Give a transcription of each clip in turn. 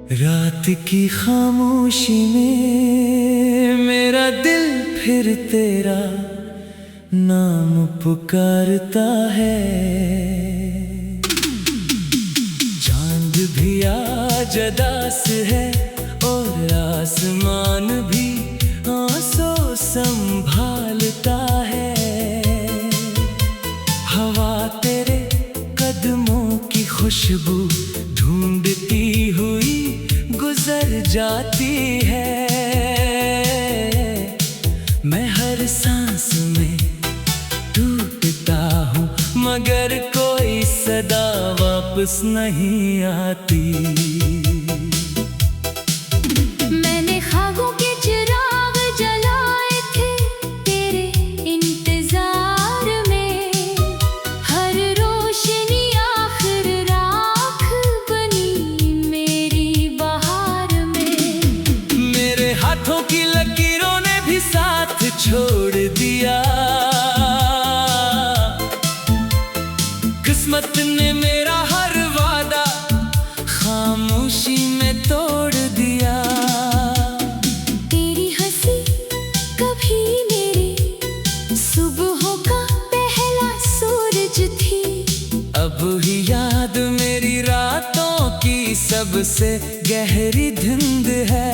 रात की खामोशी में मेरा दिल फिर तेरा नाम पुकारता है। चांद भी आज उदास है और आसमान भी आंसू संभालता है। हवा तेरे कदमों की खुशबू ढूंढती हुई गुजर जाती है। मैं हर सांस में टूटता हूँ मगर कोई सदा वापस नहीं आती। मैंने ख्वाबों के चिराग जलाए थे तेरे इंतजार में, हर रोशनी आखिर राख बनी मेरी बहार में। मेरे हाथों की लकीरों ने भी साथ छोड़ दिया, किस्मत ने मेरा हर वादा खामोशी में तोड़ दिया। तेरी हंसी कभी मेरी सुबहों का पहला सूरज थी, अब ही याद मेरी रातों की सबसे गहरी धुंध है।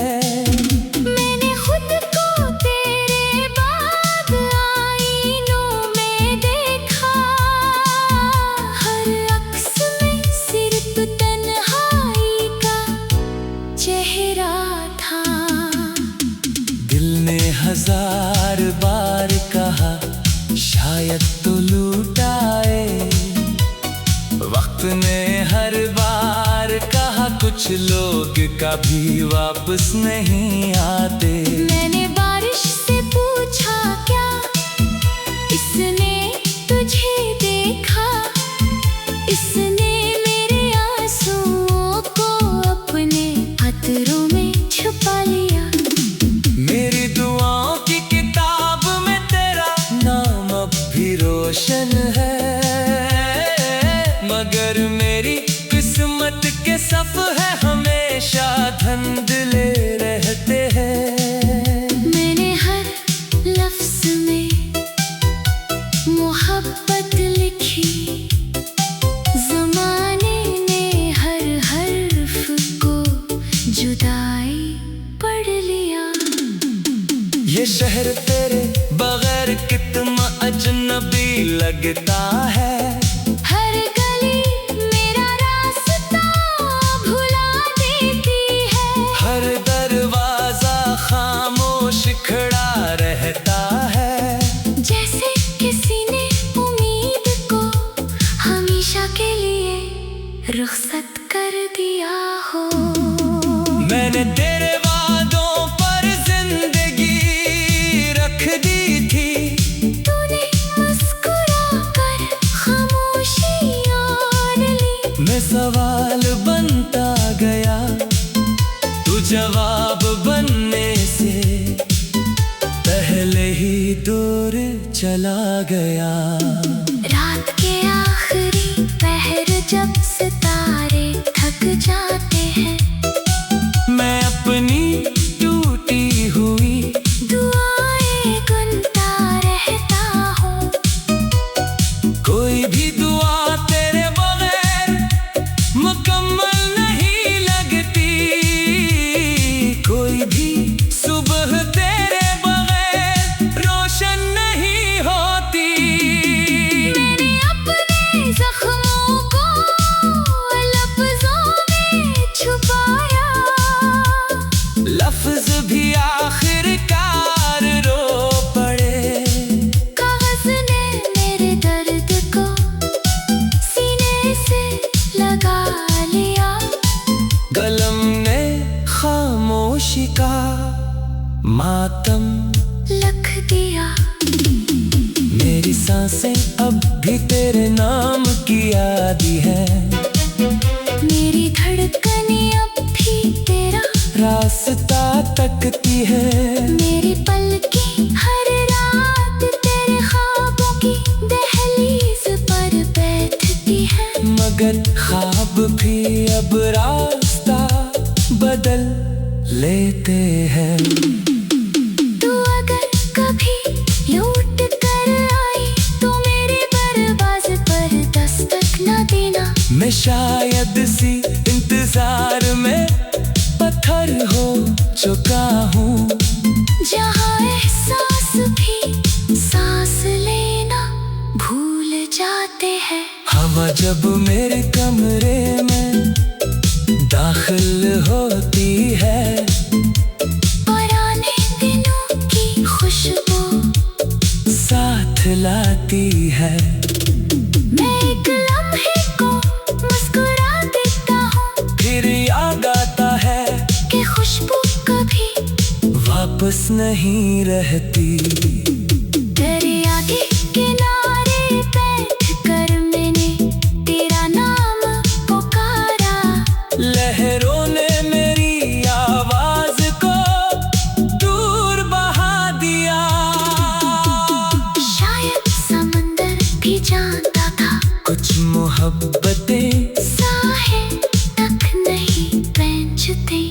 मैंने खुद को तेरे बाद आईनों में देखा, हर अक्स में सिर्फ तन्हाई का चेहरा था। दिल ने हजार बार कहा शायद तो लूटाए, वक्त ने हर बार कहा कुछ लोग कभी वापस नहीं आते। मैंने बारिश से पूछा क्या इसने तुझे देखा, इसने मेरे आंसुओं को अपने अतरों में छुपा लिया। मेरी दुआओं की किताब में तेरा नाम अब भी रोशन है, मगर मेरी किस्मत के सफ़े हमेशा धुंधले रहते हैं। मैंने हर लफ्ज़ में मोहब्बत लिखी, ज़माने ने हर हर्फ को जुदाई पढ़ लिया। ये शहर तेरे बगैर कितना अजनबी लगता है। हर गली मेरा रास्ता भुला देती है, हर दरवाजा खामोश खड़ा रहता है। जैसे किसी ने उम्मीद को हमेशा के लिए रुखसत कर दिया हो। मैंने तेरे वादों पर जिंदगी रख दी थी, तूने मुस्कुरा कर खामोशी ओढ़ ली। मैं सवाल बनता गया, तू जवाब बनने से पहले ही दूर चला गया। रात के आखिरी पहर जब सितारे थक जाते हैं, मैं अपनी टूटी हुई दुआएं गुनता रहता हूँ। कोई भी दुआ तेरे बगैर मुकम्मल नहीं लगती, कोई भी सुबह तेरे बगैर रोशन नहीं होती। मैंने अपने जख्मों को लफ्ज़ों में छुपाया, लफ्ज भी आखिरकार रो पड़े। कागज़ ने मेरे दर्द को सीने से लगा लिया, कलम ने खामोशी का मातम लिख दिया। मेरी सांसें अब भी तेरे नाम की यादी है, मेरी धड़कनें अब भी तेरा रास्ता तकती है। मेरी पलकें हर रात तेरे ख्वाबों की दहलीज पर बैठती है, मगर ख्वाब भी अब रास्ता बदल लेते हैं। तू अगर कभी लौट कर आई तो मेरे दरवाजे पर दस्तक न देना। मैं शायद सी इंतजार में पत्थर हो चुका हूँ, जहाँ एहसास भी सांस लेना भूल जाते हैं। हवा जब मेरे कमरे में दाखिल होती है, पुराने दिनों की खुशबू साथ लाती है। मैं एक लम्हे को मुस्कुरा देता हूँ, फिर याद आता है कि खुशबू कभी वापस नहीं रहती। दरिया के किनारे बैठ कर मैंने तेरा नाम पुकारा। लहरों ने मेरी आवाज को दूर बहा दिया। शायद समंदर भी जानता था कुछ मोहब्बतें साहिल तक नहीं पहुंचती।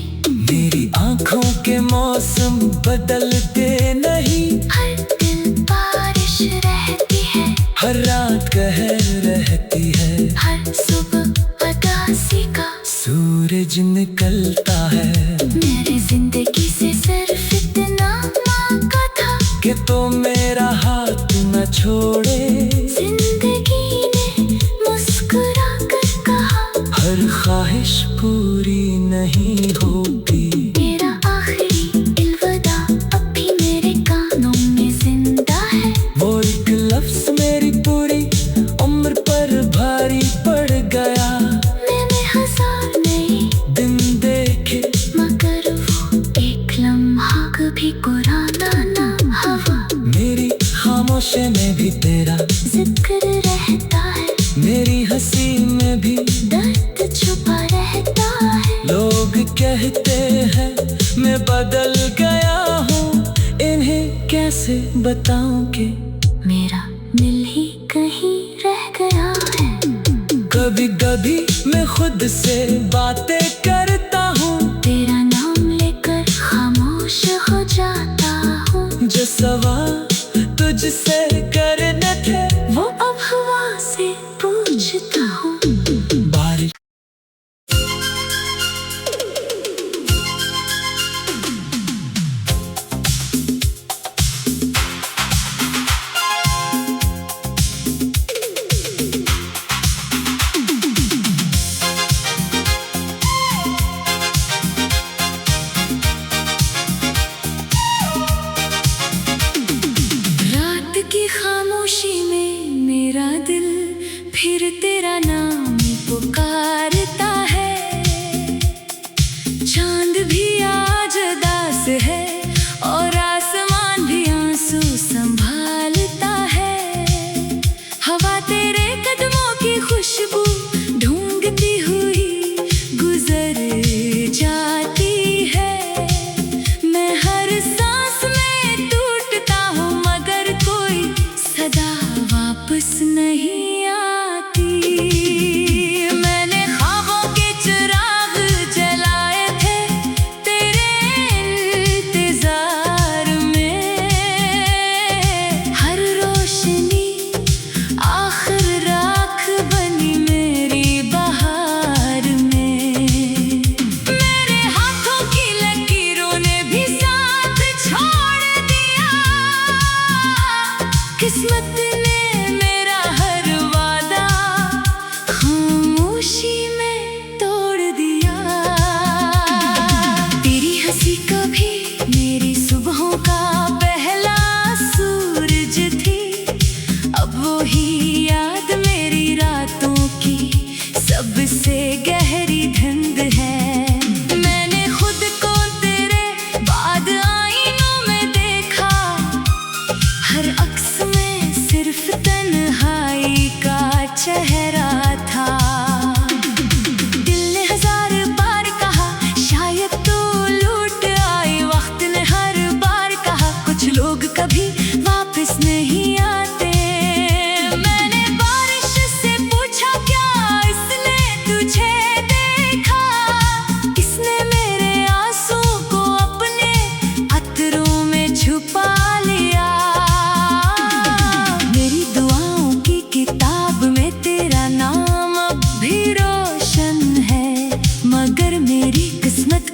मेरी आंखों के मौसम बदलते नहीं, हर दिल बारिश रहती है, हर रात कहर रहती है। हर सुबह उदासी का सूरज निकलता है। मेरी जिंदगी से सिर्फ इतना मांगा था कि तो मेरा हाथ न छोड़े। जिंदगी ने मुस्कुरा कर कहा, हर ख्वाहिश पूरी नहीं होगी। मेरा आखिरी अलविदा अब भी मेरे कानों में जिंदा है। वो एक लफ्ज मेरी पूरी उम्र पर भारी पड़ गया। मैंने हजार नए दिन देखे मगर वो एक लम्हा कभी पुराना ना हवा। मेरी खामोशी में भी तेरा जिक्र रहता है, मेरी हंसी में भी दर्द छुपा रहता है। लोग कहते हैं मैं बदल गया हूँ, इन्हें कैसे बताऊं कि मेरा दिल ही कहीं रह गया है। कभी कभी मैं खुद से बातें करता हूँ, तेरा नाम लेकर खामोश हो जाता हूँ। जो सवाल तुझसे करने थे वो अब हवा से पूछता हूँ। बारिश रात की खामोशी में मेरा दिल फिर तेरा नाम पुकारता है। चांद भी आज उदास है और आसमान भी आंसू संभालता है। हवा तेरे कदमों की खुशबू ढूंढती हुई गुजर जाती है। मैं हर सांस में टूटता हूँ मगर कोई सदा वापस नहीं आती। मैंने ख्वाबों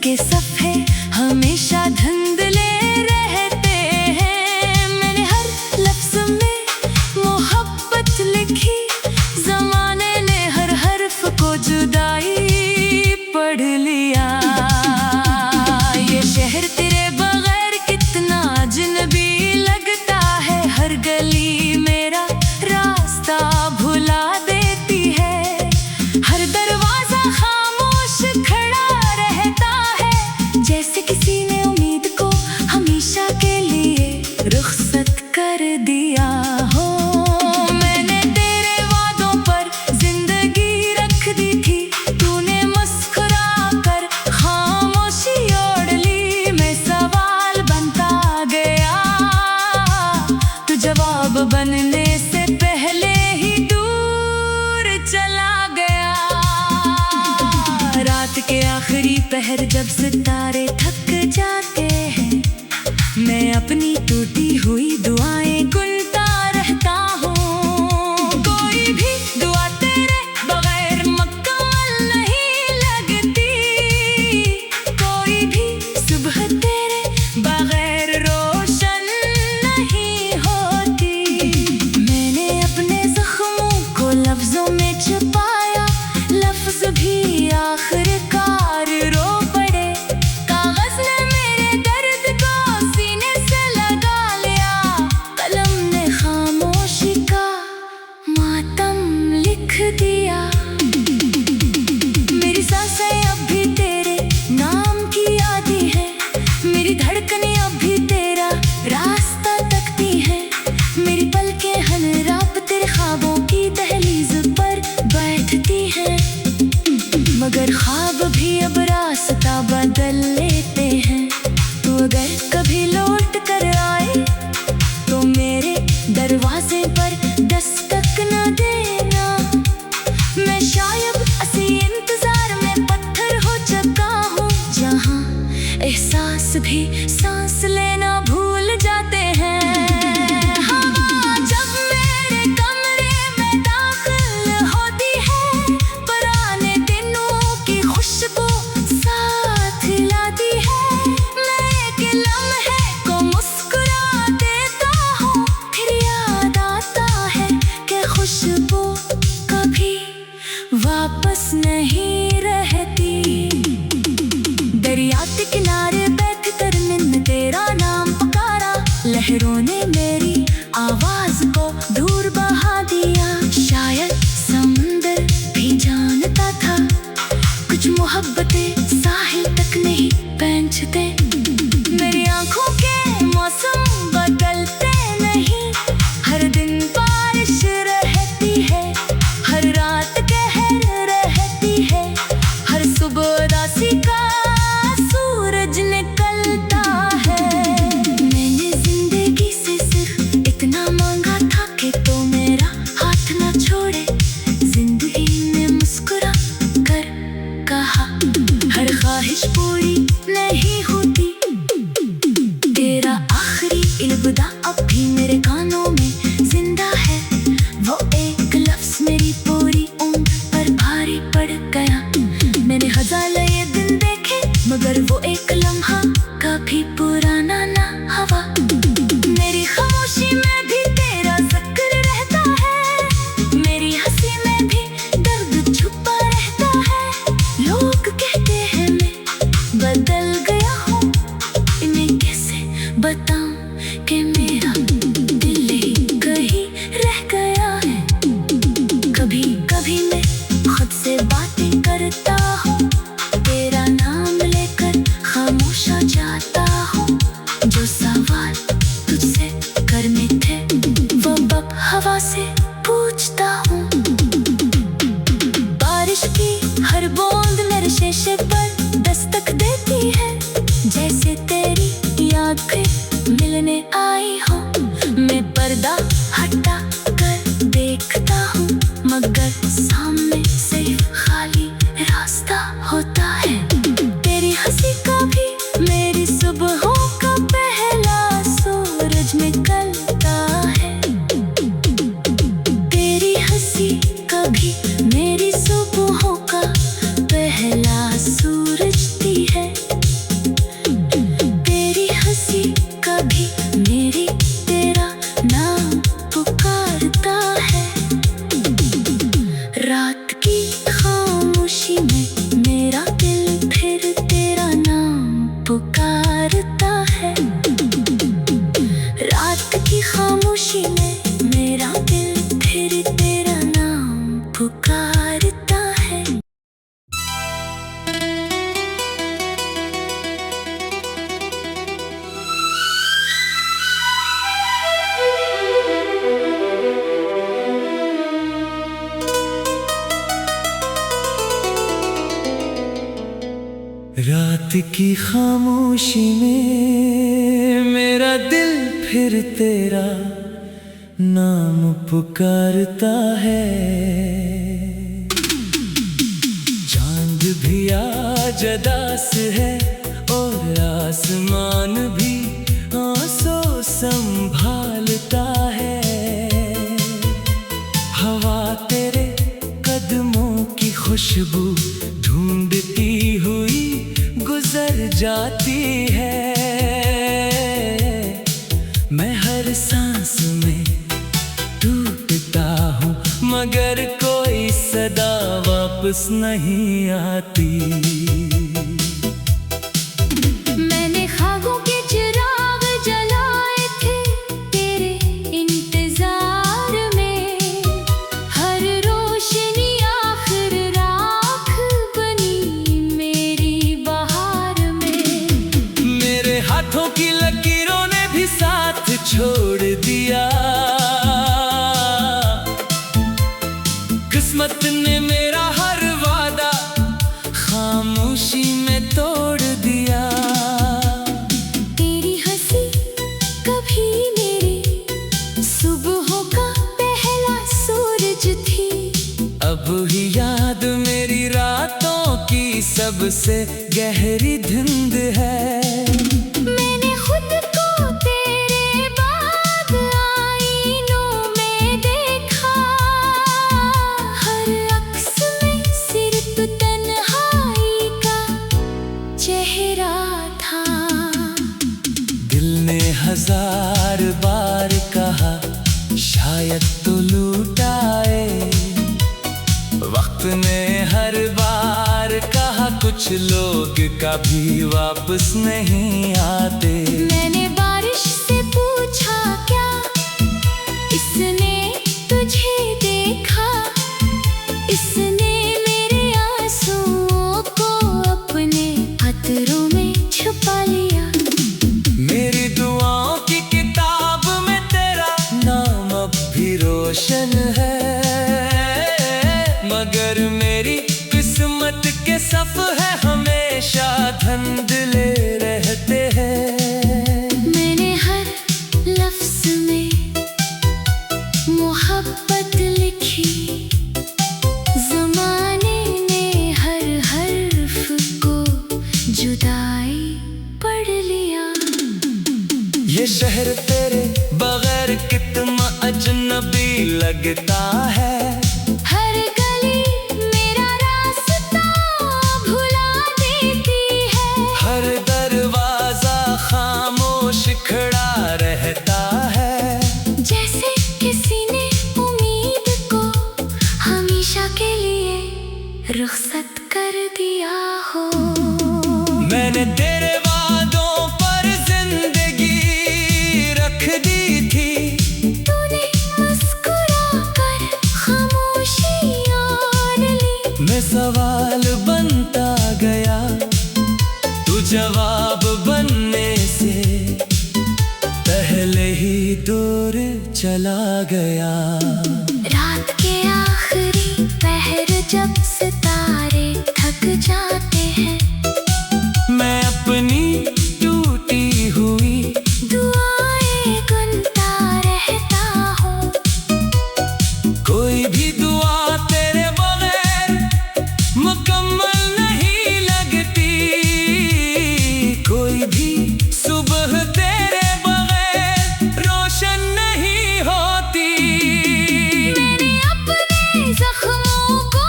के सफ़े हमेशा धुंधले रहते हैं। मैंने हर लफ्ज़ में मोहब्बत लिखी, ज़माने ने हर हर्फ को जुदाई पढ़ लिया। ये शहर तेरे बगैर कितना अजनबी लगता है, हर गली मेरा रास्ता भुला देती है। हर दरवाजा खामोश खड़ा रहता है, जैसे किसी ने उम्मीद को हमेशा के लिए रुखसत कर दिया हो। मैंने तेरे वादों पर जिंदगी रख दी थी, तूने मुस्कुरा कर खामोशी ओढ़ ली। मैं सवाल बनता गया, तू जवाब बनने से पहले ही दूर चला गया। रात के आखिरी पहर जब सितारे थक जाते हैं, मैं अपनी टूटी हुई दुआएं गुनता रहता हूँ। कोई भी दुआ तेरे बगैर मुकम्मल नहीं लगती, कोई भी सुबह तेरे बगैर रोशन नहीं होती। मैंने अपने जख्मों को लफ्जों में छुपाया, लफ्ज भी आखिरकार रो पड़े। कागज ने मेरे दर्द को सीने से लगा लिया, कलम ने खामोशी का मातम लिख दिया। मेरी सांसें अब भी तेरे नाम की आती है, मेरी धड़कनें अब भी तेरा रास्ता तकती है। मेरी पलकें हर रात तेरे ख्वाबों की दहलीज पर बैठती हैं, मगर ख्वाब भी अब रास्ता बदल लेते हैं। तू अगर कभी लौट कर आए तो मेरे दरवाजे पर दस्तक न देना। मैं शायद इसी इंतजार में पत्थर हो चुका हूँ, जहाँ एहसास भी सांस लेना भूल जाते हैं। हवा जब मेरे कमरे में दाखिल होती है, पुराने दिनों की खुशबू साथ लाती है। मैं एक लम्हे को मुस्कुरा देता हूँ, फिर याद आता है कि खुशबू कभी वापस नहीं रहती। दरिया के किनारे बैठ कर मैंने तेरा नाम पुकारा, लहरों ने मेरी आवाज को दूर बहा दिया। शायद समुंदर भी जानता था, कुछ मोहब्बतें साहिल तक नहीं पहुंचते। मेरी आंखों के मौसम बदलते नहीं, हर दिन बारिश रहती है, हर रात कहर रहती है, हर सुबह उदासी का सूरज निकलता है। मैंने जिंदगी से सिर्फ इतना मांगा था कि तो मेरा हाथ न छोड़े। जिंदगी ने मुस्कुरा कर कहा, हर ख्वाहिश पूरी नहीं होती। तेरा आखिरी अलविदा अब भी मेरे कानों में जिंदा है, वो एक लफ्ज मेरी पूरी उम्र पर भारी पड़ गया। मैंने हजार ये दिन देखे, मगर वो एक लम्हा कभी पुराना ना हवा। मेरी खामोशी में भी तेरा जिक्र रहता है, मेरी हंसी में भी दर्द छुपा रहता है। लोग कहते हैं मैं बदल गया हूँ, इन्हें कैसे बताऊं कि मेरा दिल ही कहीं रह गया है। कभी कभी मैं खुद से बातें करता हूँ, तेरा नाम लेकर खामोश हो जाता हूँ। जो सवाल तुझसे करने थे वो अब हवा से पूछता हूँ। बारिश की हर बूंद मेरे शीशे पर दस्तक देती है, जैसे तेरी याद फिर मिलने आई हो। मैं पर्दा हटा कर देखता हूँ, मगर सामने सिर्फ खाली रास्ता होता है। तेरी हंसी का भी मेरी सुबहों का पहला सूरज निकलता है। तेरी हंसी का भी मेरी सुबहों का पहला सूरज रात की खामोशी में मेरा दिल फिर तेरा नाम पुकारता है। चांद भी आज उदास है और आसमान भी आंसू संभालता है। हवा तेरे कदमों की खुशबू ढूंढती हुई गुजर जाती है। मैं हर सांस में टूटता हूँ मगर कोई सदा वापस नहीं आती। मैंने ख्वाबों के चिराग जलाए थे तेरे इंतजार में, हर रोशनी आखिर राख बनी मेरी बहार में। मेरे हाथों की लकीरों ने भी साथ छोड़ दिया, किस्मत ने मेरा हर वादा खामोशी में तोड़ दिया। तेरी हंसी कभी मेरी सुबहों का पहला सूरज थी, अब ही याद मेरी रातों की सबसे गहरी धुंध है। मैंने खुद को तेरे बाद आईनों में देखा, हर अक्स में सिर्फ तन्हाई का चेहरा था। दिल ने हजार बार कहा शायद तो लूटाए, वक्त ने हर बार कहा कुछ लोग कभी वापस नहीं आते। मैंने बारिश से पूछा क्या इसने तुझे देखा, इसने मेरे आंसुओं को अपने अतरों में छुपा लिया। मेरी दुआओं की किताब में तेरा नाम अब भी रोशन है, मगर मेरी किस्मत के सफ़े हमेशा धुंधले रहते हैं। मैंने हर लफ्ज़ में मोहब्बत लिखी, ज़माने ने हर हर्फ को जुदाई पढ़ लिया। ये शहर तेरे बगैर कितना अजनबी लगता है, हर गली मेरा रास्ता भुला देती है। हर दरवाजा खामोश खड़ा रहता है। जैसे किसी ने उम्मीद को हमेशा के लिए रुखसत कर दिया हो। मैंने तेरे वादों पर जिंदगी रख दी थी, तूने मुस्कुरा कर खामोशी आन ली। मैं सवाल बनता गया, तू जवाब बनने से पहले ही दूर चला गया। रात के आखिरी पहर जब सितारे थक जाते हैं, मैं अपनी टूटी हुई दुआएं गुनता रहता हूँ। कोई भी दुआ तेरे बगैर मुकम्मल नहीं लगती, कोई भी सुबह तेरे बगैर रोशन नहीं होती। मैंने अपने जख्मों को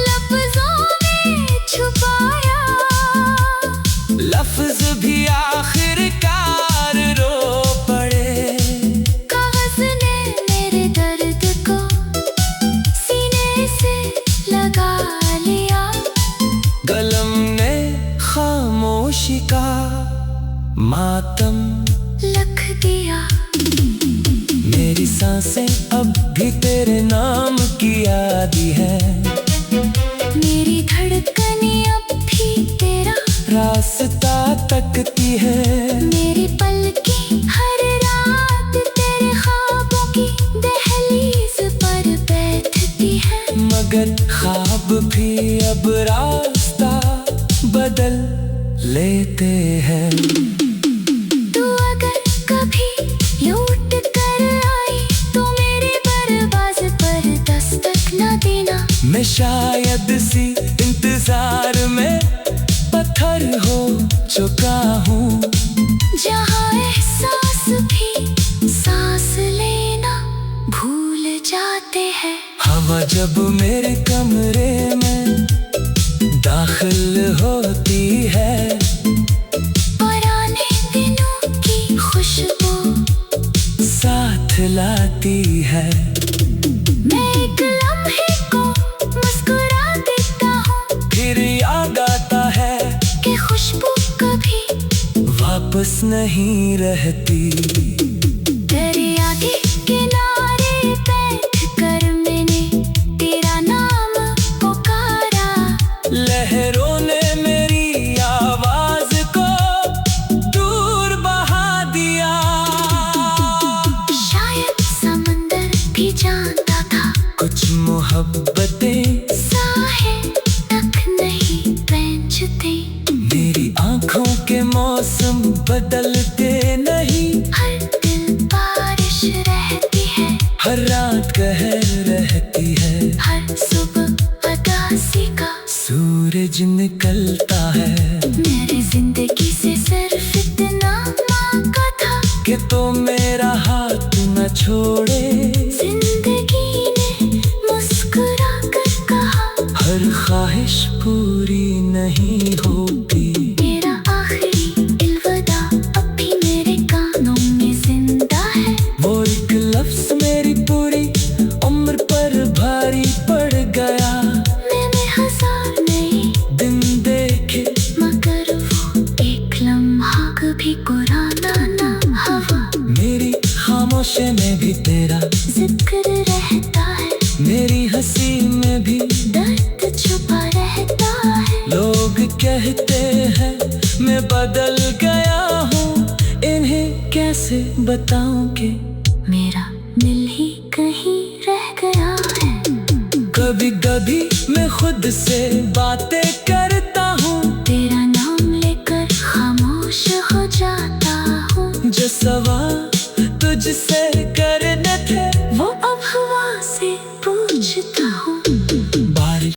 लफ्ज़ों में छुपाया, लफ्ज भी आखिरकार रो पड़े। कागज़ ने मेरे दर्द को सीने से लगा लिया, कलम ने खामोशी का मातम लिख दिया। मेरी सांसें अब भी तेरे नाम की यादी है, मेरी धड़कनें अब भी तेरा रास्ता तकती है। मेरी पलकें हर रात तेरे ख्वाबों की दहलीज पर बैठती है। मगर ख्वाब भी अब रास्ता बदल लेते हैं। तू अगर कभी लौट कर आई तो मेरे दरवाजे पर दस्तक न देना। मैं शायद सी इंतजार में पत्थर हो चुका हूँ, जहाँ एहसास भी सांस लेना भूल जाते हैं। हवा जब मेरे कमरे में दाखिल होती है, पुराने दिनों की खुशबू साथ लाती है। मैं एक लम्हे को मुस्कुरा देता हूँ फिर याद आता है कि खुशबू कभी वापस नहीं रहती। दरिया के किनारे बैठ कर मैंने तेरा नाम पुकारा। लहरों ने मेरी आवाज को दूर बहा दिया। शायद समंदर भी जानता था कुछ मोहब्बतें साहिल तक नहीं पहुंचती। मेरी आंखों के मौसम बदलते नहीं, हर दिल बारिश रहती है, हर रात कहर रहती है। हर सुबह उदासी का सूरज निकलता है मेरी जिंदगी से सिर्फ इतना मांगा था कि तो मेरा हाथ न छोड़े। जिंदगी ने मुस्कुरा कर कहा हर ख्वाहिश पूरी नहीं होती। मेरा आखिरी अलविदा अब भी मेरे कानों में जिंदा है। वो एक लफ्ज मेरी पूरी उम्र पर भारी पड़ गया। मैंने हजार नए दिन देखे मगर वो एक लम्हा कभी पुराना ना हवा। मेरी खामोशी में भी तेरा जिक्र रहता है, मेरी हंसी में भी दर्द छुपा रहता है। लोग कहते हैं मैं बदल गया हूँ, इन्हें कैसे बताऊं कि मेरा दिल ही कहीं रह गया है। कभी कभी मैं खुद से बातें करता हूँ, तेरा नाम लेकर खामोश हो जाता हूँ। जो सवाल तुझसे करने थे वो अब हवा से पूछता हूँ। बारिश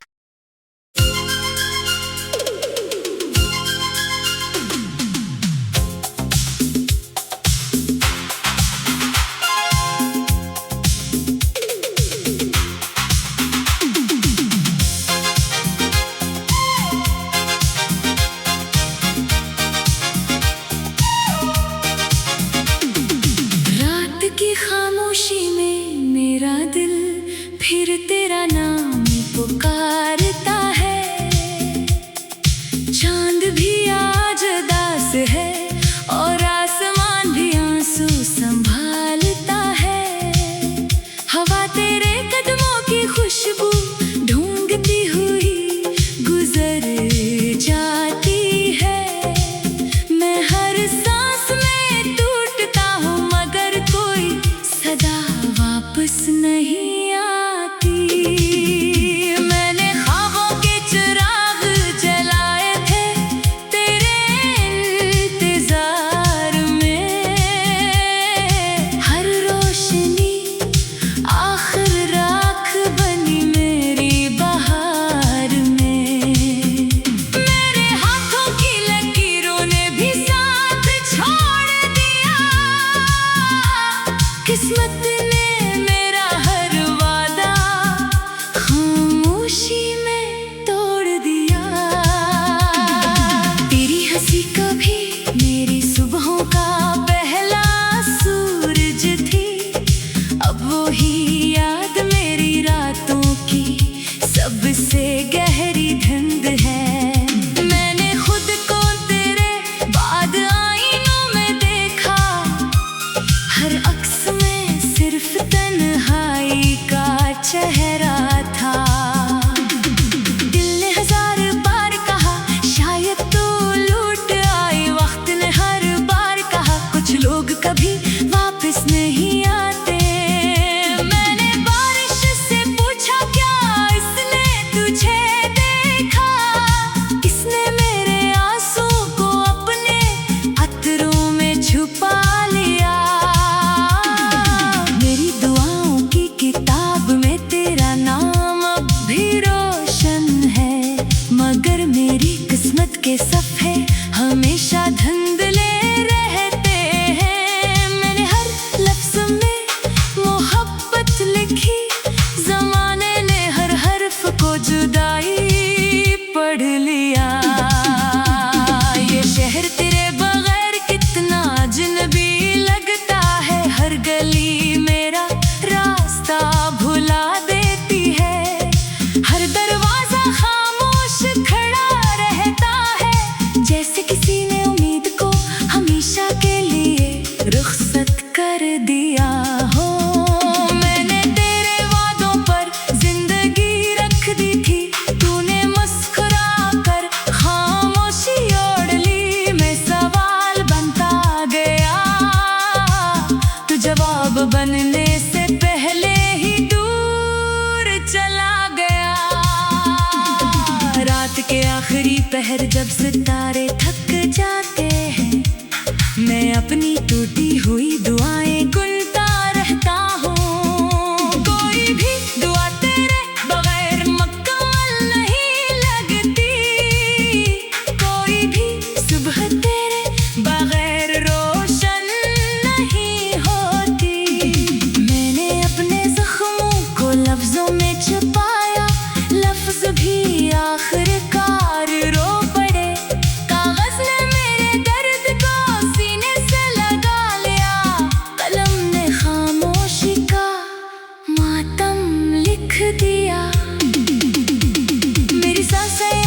रात की के सफ़े हमेशा धुंधले रहते हैं। मैंने हर लफ्ज़ में मोहब्बत लिखी, ज़माने ने हर हर्फ को जुदाई पढ़ लिया। ये शहर तेरे बगैर कितना अजनबी लगता है, हर गली मेरा रास्ता भुला देती है। हर दरवाजा खामोश खड़ा रहता है, जैसे किसी ने उम्मीद को हमेशा के लिए रुखसत कर दिया हो। मैंने तेरे वादों पर जिंदगी रख दी थी, तूने मुस्कुरा कर खामोशी ओढ़ ली। मैं सवाल बनता गया, तू जवाब बनने से पहले ही दूर चला गया। रात के आखिरी पहर जब सितारे थक जाते हैं, मैं अपनी टूटी हुई दुआएं गुनता रहता हूँ। कोई भी दुआ तेरे बगैर मुकम्मल नहीं लगती, कोई भी सुबह तेरे बगैर रोशन नहीं होती। मैंने अपने जख्मों को लफ्जों में छुपाया, लफ्ज भी आखिरकार रो पड़े। कागज ने मेरे दर्द को सीने से लगा लिया, कलम ने खामोशी का मातम लिख दिया। मेरी सांसें